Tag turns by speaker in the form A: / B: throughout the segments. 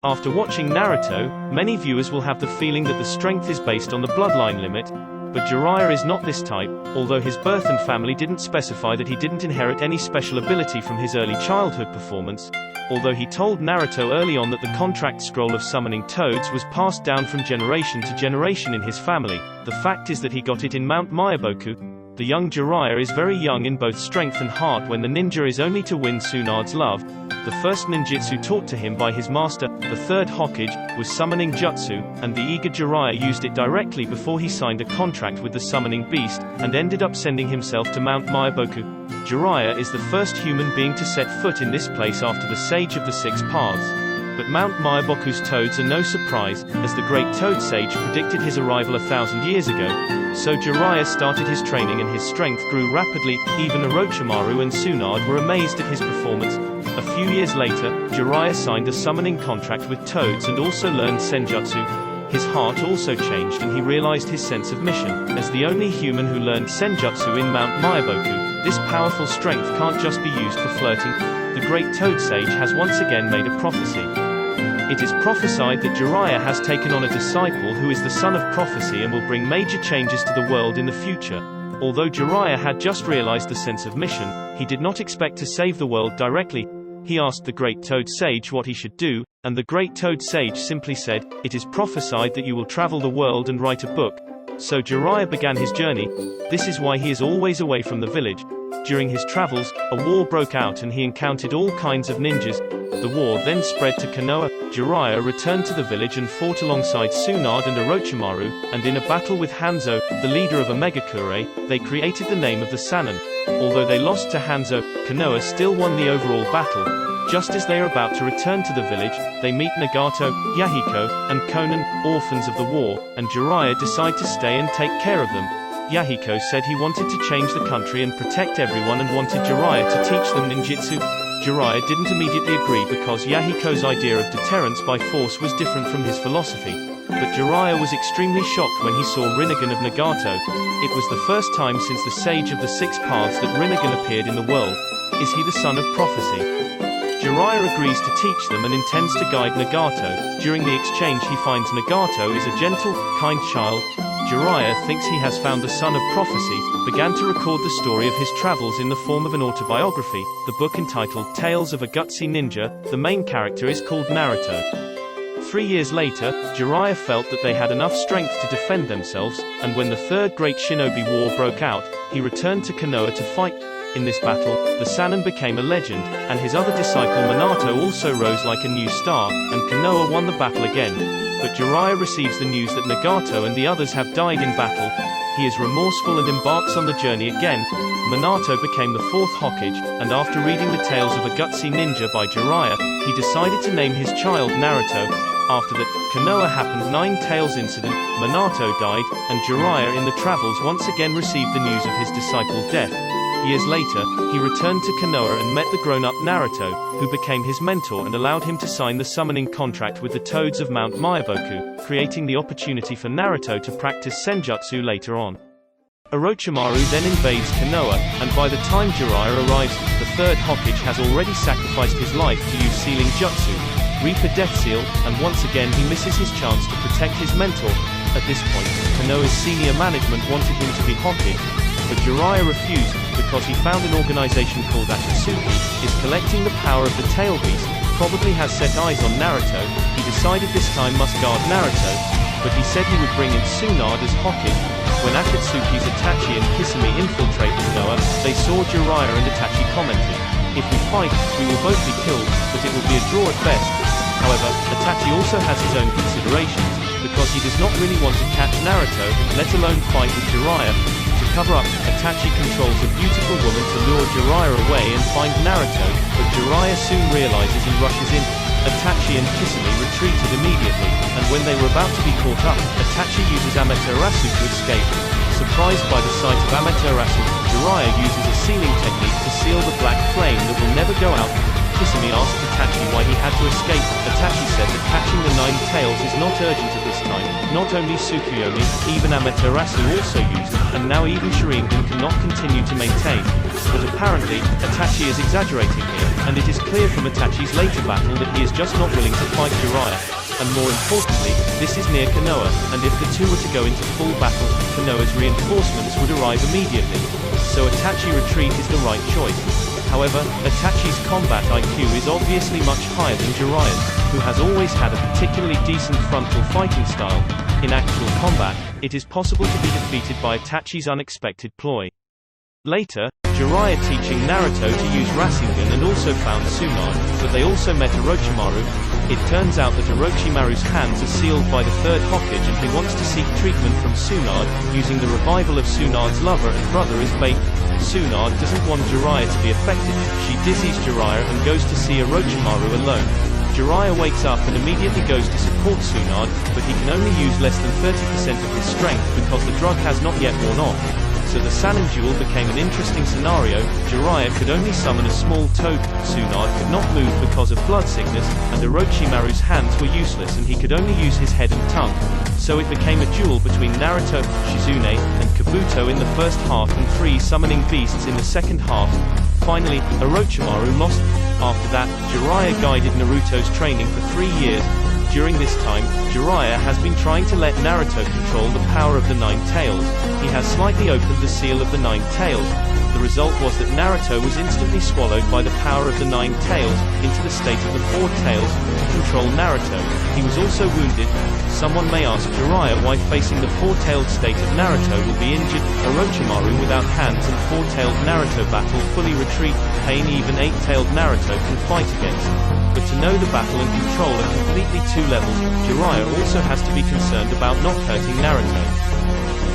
A: After watching Naruto, many viewers will have the feeling that the strength is based on the bloodline limit, but Jiraiya is not this type, although his birth and family didn't specify that he didn't inherit any special ability from his early childhood performance. Although he told Naruto early on that the contract scroll of summoning toads was passed down from generation to generation in his family, the fact is that he got it in Mount Myaboku. The young Jiraiya is very young in both strength and heart when the ninja is only to win Tsunade's love. The first ninjutsu taught to him by his master, the third Hokage, was summoning jutsu, and the eager Jiraiya used it directly before he signed a contract with the summoning beast, and ended up sending himself to Mount Myaboku. Jiraiya is the first human being to set foot in this place after the Sage of the Six Paths. But Mount Myaboku's toads are no surprise, as the great Toad Sage predicted his arrival 1,000 years ago. So Jiraiya started his training and his strength grew rapidly. Even Orochimaru and Tsunade were amazed at his performance. A few years later, Jiraiya signed a summoning contract with toads and also learned Senjutsu. His heart also changed and he realized his sense of mission. As the only human who learned Senjutsu in Mount Myaboku, this powerful strength can't just be used for flirting. The great Toad Sage has once again made a prophecy. It is prophesied that Jiraiya has taken on a disciple who is the son of prophecy and will bring major changes to the world in the future. Although Jiraiya had just realized the sense of mission, he did not expect to save the world directly. He asked the great Toad Sage what he should do, and the great Toad Sage simply said, "It is prophesied that you will travel the world and write a book." So Jiraiya began his journey. This is why he is always away from the village. During his travels, a war broke out and he encountered all kinds of ninjas. The war then spread to Konoha. Jiraiya returned to the village and fought alongside Tsunade and Orochimaru, and in a battle with Hanzo, the leader of Omegakure, they created the name of the Sannin. Although they lost to Hanzo, Konoha still won the overall battle. Just as they are about to return to the village, they meet Nagato, Yahiko, and Konan, orphans of the war, and Jiraiya decide to stay and take care of them. Yahiko said he wanted to change the country and protect everyone and wanted Jiraiya to teach them ninjutsu. Jiraiya didn't immediately agree because Yahiko's idea of deterrence by force was different from his philosophy. But Jiraiya was extremely shocked when he saw Rinnegan of Nagato. It was the first time since the Sage of the Six Paths that Rinnegan appeared in the world. Is he the son of prophecy? Jiraiya agrees to teach them and intends to guide Nagato. During the exchange he finds Nagato is a gentle, kind child. Jiraiya thinks he has found the son of prophecy, began to record the story of his travels in the form of an autobiography, the book entitled Tales of a Gutsy Ninja. The main character is called Naruto. 3 years later, Jiraiya felt that they had enough strength to defend themselves, and when the Third Great Shinobi War broke out, he returned to Konoha to fight. In this battle, the Sannin became a legend, and his other disciple Minato also rose like a new star, and Konoha won the battle again. But Jiraiya receives the news that Nagato and the others have died in battle. He is remorseful and embarks on the journey again. Minato became the fourth Hokage, and after reading the Tales of a Gutsy Ninja by Jiraiya, he decided to name his child Naruto. After that, Konoha happened 9 Tails incident, Minato died, and Jiraiya in the travels once again received the news of his disciple's death. Years later, he returned to Konoha and met the grown-up Naruto, who became his mentor and allowed him to sign the summoning contract with the Toads of Mount Myaboku, creating the opportunity for Naruto to practice Senjutsu later on. Orochimaru then invades Konoha, and by the time Jiraiya arrives, the third Hokage has already sacrificed his life to use Sealing Jutsu, Reaper Death Seal, and once again he misses his chance to protect his mentor. At this point, Konoha's senior management wanted him to be Hokage, but Jiraiya refused, because he found an organization called Akatsuki, is collecting the power of the Tail Beast, probably has set eyes on Naruto. He decided this time must guard Naruto, but he said he would bring in Tsunade as Hokage. When Akatsuki's Itachi and Kisame infiltrate Konoha, they saw Jiraiya and Itachi commented, "If we fight, we will both be killed, but it will be a draw at best." However, Itachi also has his own considerations, because he does not really want to catch Naruto, let alone fight with Jiraiya. To cover up, Itachi controls a beautiful woman to lure Jiraiya away and find Naruto, but Jiraiya soon realizes and rushes in. Itachi and Kisame retreated immediately, and when they were about to be caught up, Itachi uses Amaterasu to escape. Surprised by the sight of Amaterasu, Jiraiya uses a sealing technique to seal the black flame that will never go out. Kisame asked Itachi why he had to escape. Itachi said that catching the 9 tails is not urgent at this time. Not only Tsukuyomi, even Amaterasu also used, and now even Sharingan cannot continue to maintain. But apparently, Itachi is exaggerating here. and it is clear from Itachi's later battle that he is just not willing to fight Jiraiya. And more importantly, this is near Konoha, and if the two were to go into full battle, Konoha's reinforcements would arrive immediately. So Itachi retreat is the right choice. However, Itachi's combat IQ is obviously much higher than Jiraiya's, who has always had a particularly decent frontal fighting style. In actual combat, it is possible to be defeated by Itachi's unexpected ploy. Later, Jiraiya teaching Naruto to use Rasengan and also found Tsunade, but they also met Orochimaru. It turns out that Orochimaru's hands are sealed by the third Hokage and he wants to seek treatment from Tsunade, using the revival of Tsunade's lover and brother as bait. Tsunade doesn't want Jiraiya to be affected, she dizzies Jiraiya and goes to see Orochimaru alone. Jiraiya wakes up and immediately goes to support Tsunade, but he can only use less than 30% of his strength because the drug has not yet worn off. So the Sannin duel became an interesting scenario. Jiraiya could only summon a small toad, Tsunade could not move because of blood sickness, and Orochimaru's hands were useless and he could only use his head and tongue. So it became a duel between Naruto, Shizune, and Kabuto in the first half and 3 summoning beasts in the second half. Finally, Orochimaru lost. After that, Jiraiya guided Naruto's training for 3 years. During this time, Jiraiya has been trying to let Naruto control the power of the 9 tails. He has slightly opened the seal of the 9 tails. The result was that Naruto was instantly swallowed by the power of the 9 tails, into the state of the 4 tails, to control Naruto. He was also wounded. Someone may ask Jiraiya why facing the 4-tailed state of Naruto will be injured. Orochimaru without hands and 4-tailed Naruto battle fully retreat, pain even 8-tailed Naruto can fight against. But to know the battle and control are completely 2 levels, Jiraiya also has to be concerned about not hurting Naruto.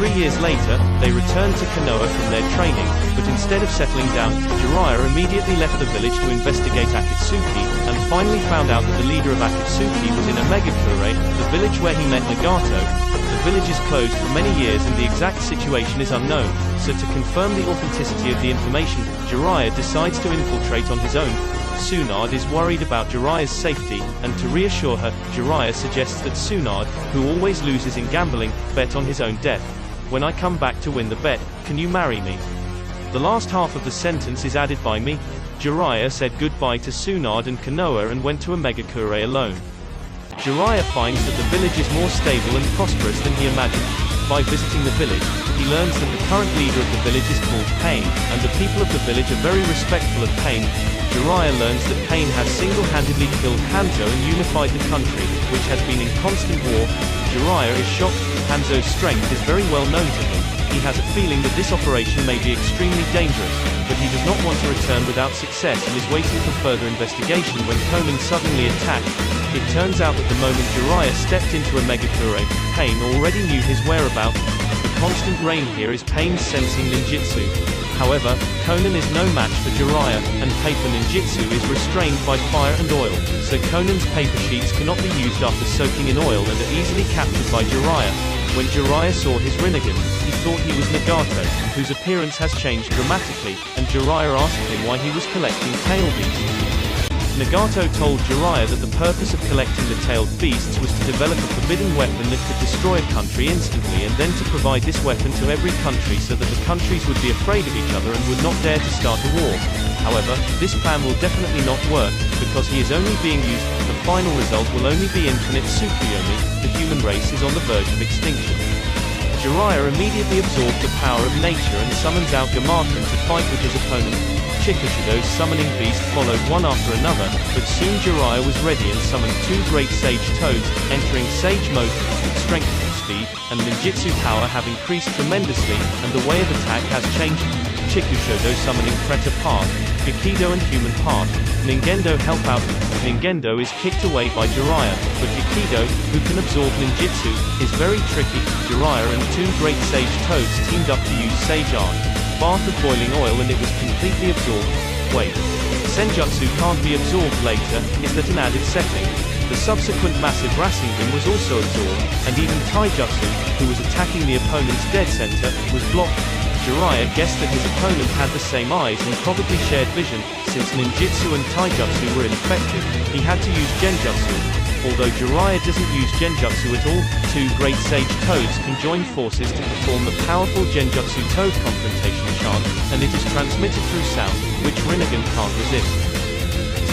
A: 3 years later, they returned to Konoha from their training, but instead of settling down, Jiraiya immediately left the village to investigate Akatsuki, and finally found out that the leader of Akatsuki was in Omegakure, the village where he met Nagato. The village is closed for many years and the exact situation is unknown, so to confirm the authenticity of the information, Jiraiya decides to infiltrate on his own. Tsunade is worried about Jiraiya's safety, and to reassure her, Jiraiya suggests that Tsunade, who always loses in gambling, bet on his own death. When I come back to win the bet, can you marry me? The last half of the sentence is added by me. Jiraiya said goodbye to Tsunade and Konoha and went to Omegakure alone. Jiraiya finds that the village is more stable and prosperous than he imagined. By visiting the village, he learns that the current leader of the village is called Pain, and the people of the village are very respectful of Pain. Jiraiya learns that Pain has single-handedly killed Hanzo and unified the country, which has been in constant war. Jiraiya is shocked. Hanzo's strength is very well known to him. He has a feeling that this operation may be extremely dangerous, but he does not want to return without success and is waiting for further investigation when Conan suddenly attacked. It turns out that the moment Jiraiya stepped into Omegakure, Pain already knew his whereabouts. The constant rain here is Pain's sensing ninjutsu. However, Conan is no match for Jiraiya, and paper ninjutsu is restrained by fire and oil, so Conan's paper sheets cannot be used after soaking in oil and are easily captured by Jiraiya. When Jiraiya saw his Rinnegan, he thought he was Nagato, whose appearance has changed dramatically, and Jiraiya asked him why he was collecting tail beasts. Nagato told Jiraiya that the purpose of collecting the tailed beasts was to develop a forbidden weapon that could destroy a country instantly and then to provide this weapon to every country so that the countries would be afraid of each other and would not dare to start a war. However, this plan will definitely not work, because he is only being used. The final result will only be infinite Tsukuyomi. The human race is on the verge of extinction. Jiraiya immediately absorbed the power of nature and summons out Gamaken to fight with his opponent. Chikushido's summoning beast followed one after another, but soon Jiraiya was ready and summoned 2 great sage toads, entering sage mode. Strength, speed, and ninjutsu power have increased tremendously, and the way of attack has changed. Chikushido summoning Preta part, Yakido and human part. Ningendo help out. Ningendo is kicked away by Jiraiya, but Yakido, who can absorb ninjutsu, is very tricky. Jiraiya and 2 great sage toads teamed up to use sage art. Bath of boiling oil and it was completely absorbed. Wait. Senjutsu can't be absorbed later, is that an added setting? The subsequent massive Rasengan was also absorbed, and even Taijutsu, who was attacking the opponent's dead center, was blocked. Jiraiya guessed that his opponent had the same eyes and probably shared vision. Since ninjutsu and taijutsu were ineffective, he had to use genjutsu. Although Jiraiya doesn't use genjutsu at all, 2 great sage toads can join forces to perform the powerful genjutsu toad confrontation chant, and it is transmitted through sound, which Rinnegan can't resist.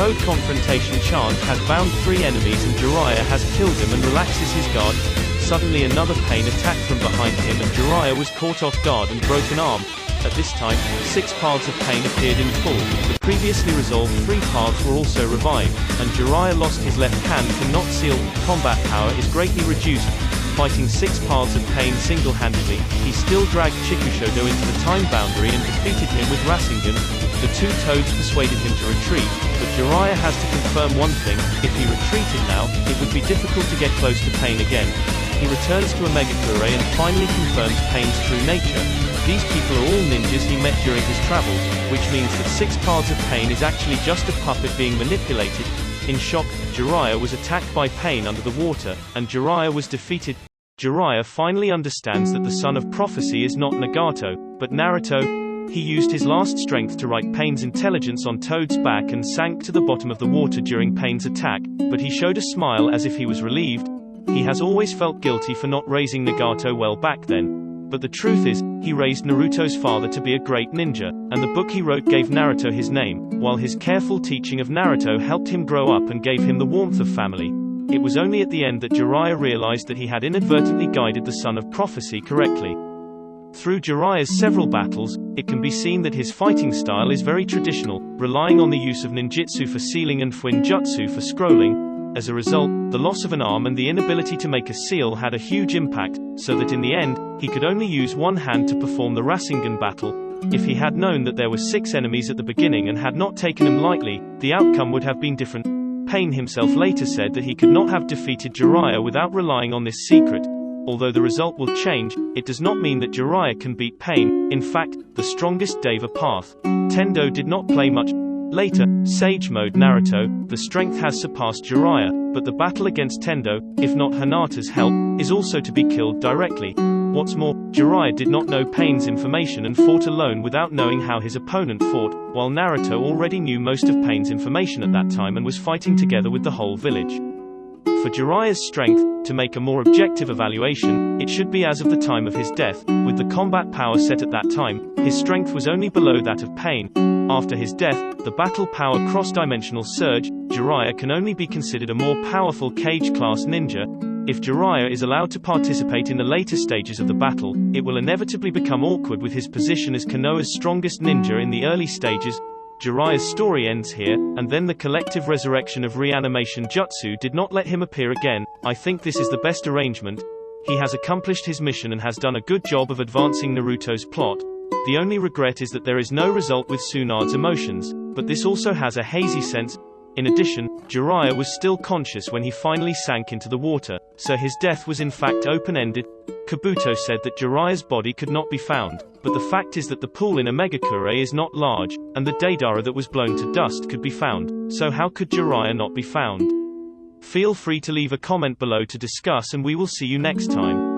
A: code confrontation chant has bound 3 enemies and Jiraiya has killed him and relaxes his guard. Suddenly another pain attacked from behind him and Jiraiya was caught off guard and broke an arm. At this time, 6 paths of pain appeared in full. The previously resolved 3 paths were also revived, and Jiraiya lost his left hand from not seal. Combat power is greatly reduced. Fighting 6 paths of pain single-handedly, he still dragged Chikushodo into the time boundary and defeated him with Rasengan. The 2 toads persuaded him to retreat, but Jiraiya has to confirm one thing: if he retreated now, it would be difficult to get close to Pain again. He returns to Omegakure and finally confirms Pain's true nature. These people are all ninjas he met during his travels, which means that 6 paths of Pain is actually just a puppet being manipulated. In shock, Jiraiya was attacked by Pain under the water, and Jiraiya was defeated. Jiraiya finally understands that the Son of Prophecy is not Nagato, but Naruto. He used his last strength to write Pain's intelligence on Toad's back and sank to the bottom of the water during Pain's attack, but he showed a smile as if he was relieved. He has always felt guilty for not raising Nagato well back then. But the truth is, he raised Naruto's father to be a great ninja, and the book he wrote gave Naruto his name, while his careful teaching of Naruto helped him grow up and gave him the warmth of family. It was only at the end that Jiraiya realized that he had inadvertently guided the Son of Prophecy correctly. Through Jiraiya's several battles, it can be seen that his fighting style is very traditional, relying on the use of ninjutsu for sealing and fuin jutsu for scrolling. As a result, the loss of an arm and the inability to make a seal had a huge impact, so that in the end, he could only use one hand to perform the Rasengan battle. If he had known that there were 6 enemies at the beginning and had not taken them lightly, the outcome would have been different. Pain himself later said that he could not have defeated Jiraiya without relying on this secret. Although the result will change, it does not mean that Jiraiya can beat Pain. In fact, the strongest Deva path. Tendo did not play much. Later, Sage Mode Naruto, the strength has surpassed Jiraiya, but the battle against Tendo, if not Hinata's help, is also to be killed directly. What's more, Jiraiya did not know Pain's information and fought alone without knowing how his opponent fought, while Naruto already knew most of Pain's information at that time and was fighting together with the whole village. For Jiraiya's strength, to make a more objective evaluation, it should be as of the time of his death. With the combat power set at that time, his strength was only below that of Pain. After his death, the battle power cross-dimensional surge, Jiraiya can only be considered a more powerful Kage-class ninja. If Jiraiya is allowed to participate in the later stages of the battle, it will inevitably become awkward with his position as Konoha's strongest ninja in the early stages. Jiraiya's story ends here, and then the collective resurrection of Reanimation Jutsu did not let him appear again. I think this is the best arrangement. He has accomplished his mission and has done a good job of advancing Naruto's plot. The only regret is that there is no result with Tsunada's emotions, but this also has a hazy sense. In addition, Jiraiya was still conscious when he finally sank into the water, so his death was in fact open-ended. Kabuto said that Jiraiya's body could not be found, but the fact is that the pool in Omegakure is not large, and the Deidara that was blown to dust could be found, so how could Jiraiya not be found? Feel free to leave a comment below to discuss, and we will see you next time.